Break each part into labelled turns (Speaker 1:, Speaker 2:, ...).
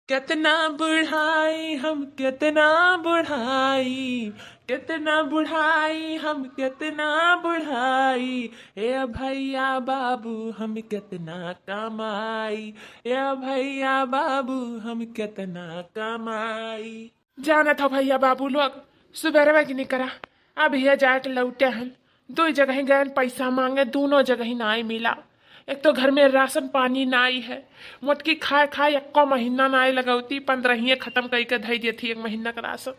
Speaker 1: कितना बुढ़ाई हम कितना बुढ़ाई, कितना बुढ़ाई हम कितना बुढ़ाई, ए भैया बाबू हम कितना कमाई, ए भैया बाबू हम कितना कमाई। जाना था भैया बाबू लोग सुबह की नहीं करा। अब ये जाके लौटे हैं, दो जगह गए पैसा मांगे, दोनों जगह ही ना मिला। एक तो घर में राशन पानी नाई है, मोटकी खाए खाए एको महीना नाई लगौती, 15 खत्म करके धई देती एक महीना का राशन।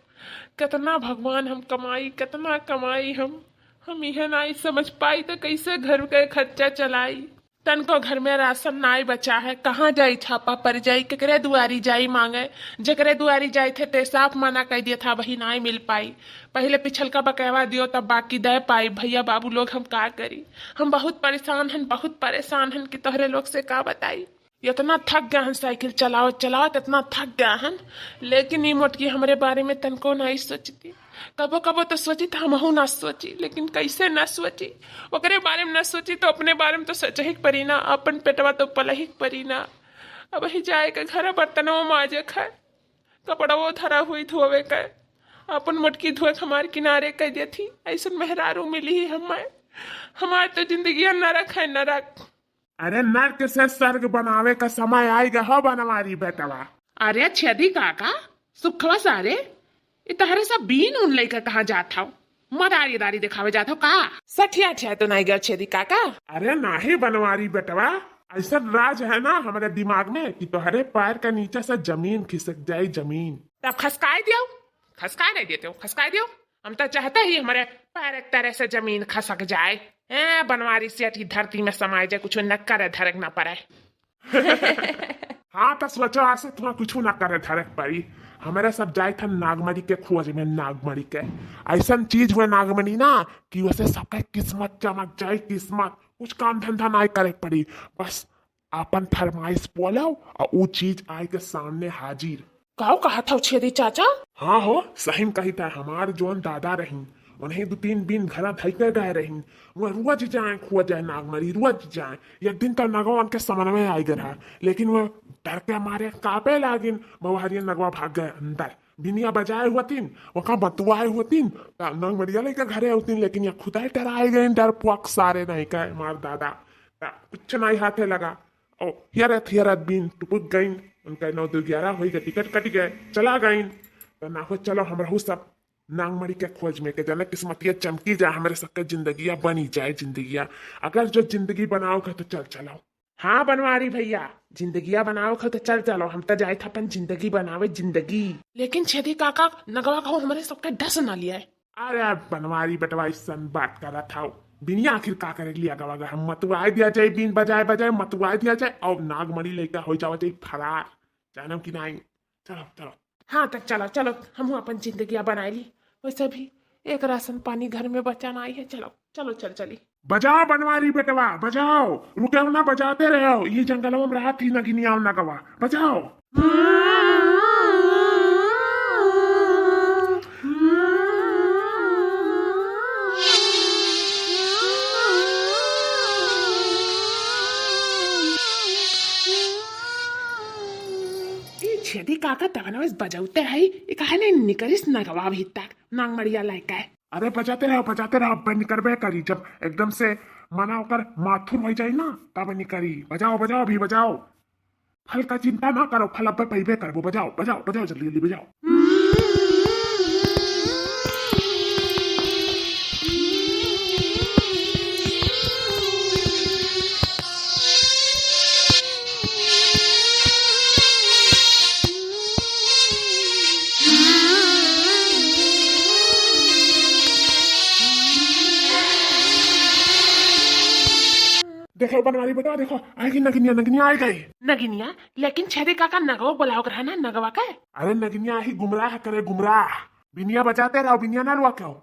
Speaker 1: कितना भगवान हम कमाई, कितना कमाई हम यह नाई समझ पाई तो कैसे घर के खर्चा चलाई। तन को घर में राशन नाई बचा है, कहाँ जाई छापा पर जाई, केकरे दुआरी जाई मांगे। जकरे दुआरी जाए थे ते साफ मना कर दिया था, वही नाई मिल पाई। पहले पिछल का बकैवा दियो तब बाकी दे पाई। भैया बाबू लोग हम का करी, हम बहुत परेशान हैं, बहुत परेशान हैं कि तोहरे लोग से का बताई। इतना थक गया हन साइकिल चलाओ चलाओ, इतना थक गया हन। लेकिन ये मोटकी हमारे बारे में तनको नहीं सोचती। कबो कबो तो सोची था हमहू ना सोची, लेकिन कैसे ना सोची। ओकरे बारे में ना सोची तो अपने बारे में तो सोच ही परी ना, अपन पेटवा तो पल ही परी ना। अब ही जाए के घर बर्तनों माजे खाए, कपड़ों धरा हुई धोवे के, अपन मोटकी धोए हमारे किनारे कह दी थी। ऐसा मेहरारू मिली ही हमें, हमारे तो जिंदगी नरक है नरक।
Speaker 2: अरे नर्क से स्वर्ग बनावे का समय आएगा हो बनवारी बेटवा।
Speaker 1: अरे छेदी काका सुखवा सारे ये तहरे सब बीन उन लेकर कहाँ जाता हो, मदारी दारी दिखावे जाता हो का? सठिया ठिया तो नहीं गया छेदी काका।
Speaker 2: अरे नाही बनवारी बेटवा, ऐसा राज है ना हमारे दिमाग में कि तुम्हारे पैर के नीचे से जमीन खिसक जाए जमीन।
Speaker 1: तब खसकाए दियो, खसकाए नहीं देते हो, खसकाए दियो। हम तो चाहते ही हमारे पैर एक तरह से जमीन खसक जाए, बनवारी सेठ धरती में समाये जाए, कुछ न करे धरक ना पड़े।
Speaker 2: हाँ तो सोचो आज से तुम्हें कुछ ना करे धरक पड़ी। हमारे सब जाए थे नागमणि के खोज में, नागमणि के ऐसा चीज हुए नागमणि ना कि वैसे सबका किस्मत चमक जाए, किस्मत कुछ काम धंधा नहीं करे पड़ी, बस अपन फरमाइश बोलो और वो चीज आए के सामने हाजिर।
Speaker 1: काऊ कहा था छेदी चाचा?
Speaker 2: हाँ हो सही कही था, हमार जोन दादा रही उन्हें 2-3 दिन घर धैके गए रही, वो रोज जाए खुआ जाए नागमरी, रोज जाए। एक दिन तो नगवा उनके समन में आई गया, लेकिन वो डर के मारे कापे लागिन, बवहरिया नगवा भाग गए अंदर। बिनिया बजाए हुआ तीन वहाँ बतुआए हुआ तीन नागमरिया लेके घरे होती, लेकिन ये खुदा डराए गए, डर पुअक सारे नहीं कहे मार दादा कुछ नहीं हाथे लगा। ओ हियरत बीन टुपुक गई, उनका 9-11 हो गए, टिकट कट गए, चला गई। तो ना हो चलो हम सब नांगमणि के खोज में के जाना किस्मतिया चमकी जाए, हमारे सबके जिंदगिया बनी जाए जिंदगिया। अगर जो जिंदगी बनाओगे तो चल चलो।
Speaker 1: हाँ बनवारी भैया जिंदगिया बनाओगे तो चल चलो, हम तो जाए था अपन जिंदगी बनावे जिंदगी। लेकिन छेदी काका नगवा कहो हमारे सबके डस ना लिया है।
Speaker 2: अरे बनवारी बेटवा इस बात कर रहा था, बिनिया आखिर का करे लिया गवा, हम मतुआए दिया जाए, बीन बजाए बजाए मतुआए दिया जाए और नागमणि लेकर हो जाओ जाए फरार, जानम की नहीं। चलो चलो।
Speaker 1: हाँ तक चलो चलो, हम अपन जिंदगी बनाए ली। वैसे भी एक राशन पानी घर में बचाना आई है, चलो चलो चल चली।
Speaker 2: बजाओ बनवारी बेटवा बजाओ, रुके ना बजाते रहो, ये जंगलों में रहा थी नगिनिया ना गवा, बजाओ।
Speaker 1: छेदी काका तगनवस बजाते है, कहा नहीं निकरिस नगवा भी तक नांगमड़िया लायक है।
Speaker 2: अरे बजाते रहो बंद करबे करी, जब एकदम से मना होकर माथुर हो जाए ना तब निकरी। बजाओ बजाओ अभी बजाओ, फल का चिंता ना करो, फल अब पैबे करबो, बजाओ बजाओ बजाओ जल्दी जल्दी बजाओ। देखो बनवारी बेटा देखो, आएगी नगिनिया, नगिनिया आ गई।
Speaker 1: नगिनिया? लेकिन छेदी काका नगवा बुलाओ कर है ना, नगवा का।
Speaker 2: अरे नगिनिया ही गुमराह करे गुमराह, बिनिया बजाते रहो, बिनिया ना रुआ क्यों।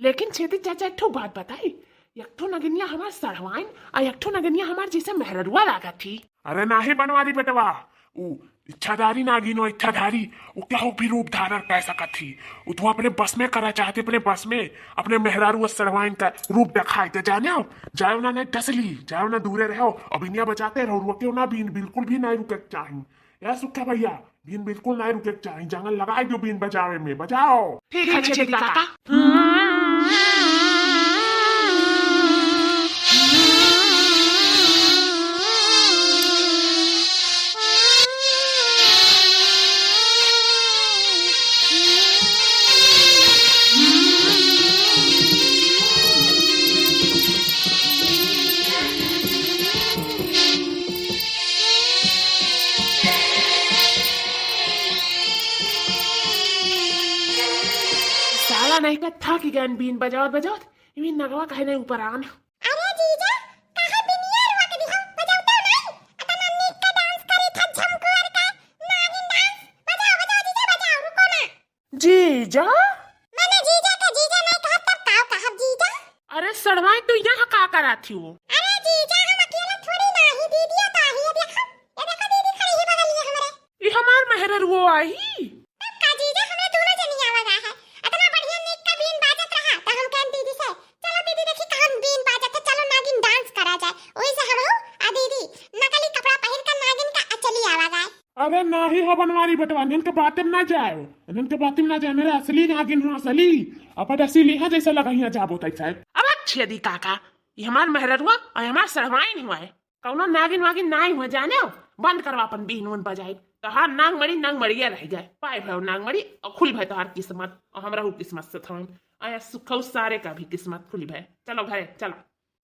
Speaker 1: लेकिन छेदी चाचा एक ठो बात बताई, एक ठो नगिनिया हमार सड़वाइन और एक ठो नगिनिया हमार जैसे मेहरुआ लागा थी।
Speaker 2: अरे नाही बनवारी बेटवा, ऊ इच्छाधारी नागिनो इच्छाधारी, वो क्या हो भी रूप धारण कर सकत थी, वो तो अपने बस में करा चाहते, अपने बस में अपने मेहरारू सरवाइन का रूप दिखाए थे। जाने हो जाओ ना नहीं टसली, जाओ ना दूरे रहो और बिनिया बजाते रहो, रुके ना भी बिल्कुल भी नहीं रुके चाहिए। यार सुखा भैया बीन बिल्कुल नहीं रुके के चाहिए, जंगल लगाए जो बीन बजावे में, बजाओ।
Speaker 1: ठीक है छेदी काका। साला नहीं का थक गया बीन बजावत बजावत, इमी नगवा कहे नहीं ऊपर आन।
Speaker 3: अरे जीजा कहाँ बिनिया रुआ के दिखाओ, बजाओ तो नहीं अतना नीक का डांस करी था झमकुआर का नागिन डांस। बजाओ बजाओ जीजा बजाओ, रुको ना।
Speaker 1: जीजा?
Speaker 3: मैंने जीजा का जीजा नहीं कहा तब कहा जीजा।
Speaker 1: अरे सड़वाई तू यहाँ का करा थी वो?
Speaker 3: अरे जीजा हम अकेला थोड़ी ना ही, दीदी तो आई है, देखो दीदी खड़ी है बगल में हमारे।
Speaker 1: ये हमार मेहरर वो आई।
Speaker 3: तब का जीजा हमें दोनों जनी आवाज है, इतना बढ़िया नीक का बीन बाजत रहा तो हम कहन दीदी से चलो दीदी देखी कहां बीन बाजत है, चलो नागिन डांस करा जाए। ओई से हम आ दीदी नकली कपड़ा पहन कर नागिन का अचली आवाज आए।
Speaker 2: अरे नहीं हो बनवारी बटवा, इनके बातें में ना जाओ, इनके बातें में ना जाए, मेरा असली नागिन हूँ असली। अपन असली यहाँ जैसा लगा यहाँ जाबो तक साहब।
Speaker 1: अब छेदी काका, ये हमार मेहरर हुआ और हमार सड़वाइन हुआ है, कौनो नागिन वागिन नाई हुआ जाने हो। बंद करवा अपन बीन उन बजाए तो हाँ नांग मड़िया रह जाए, पाए भाई नांग मड़ी और खुल भाई तोहार किस्मत और हमरा हूँ किस्मत से थम आया सुखौ सारे का भी किस्मत खुली भाई। चलो घरे चलो।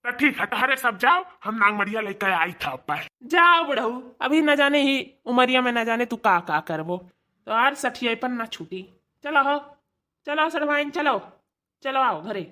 Speaker 2: तो ठीक है, तहरे सब जाओ, हम नांगमरिया लेकर आई था पाए।
Speaker 1: जाओ बुढ़ऊ, अभी न जाने ही उमरिया में न जाने तू का करबो, तो यार सठियापन ना छूटी। चलो हो, चलो सड़वाइन चलो, चलो आओ घरे।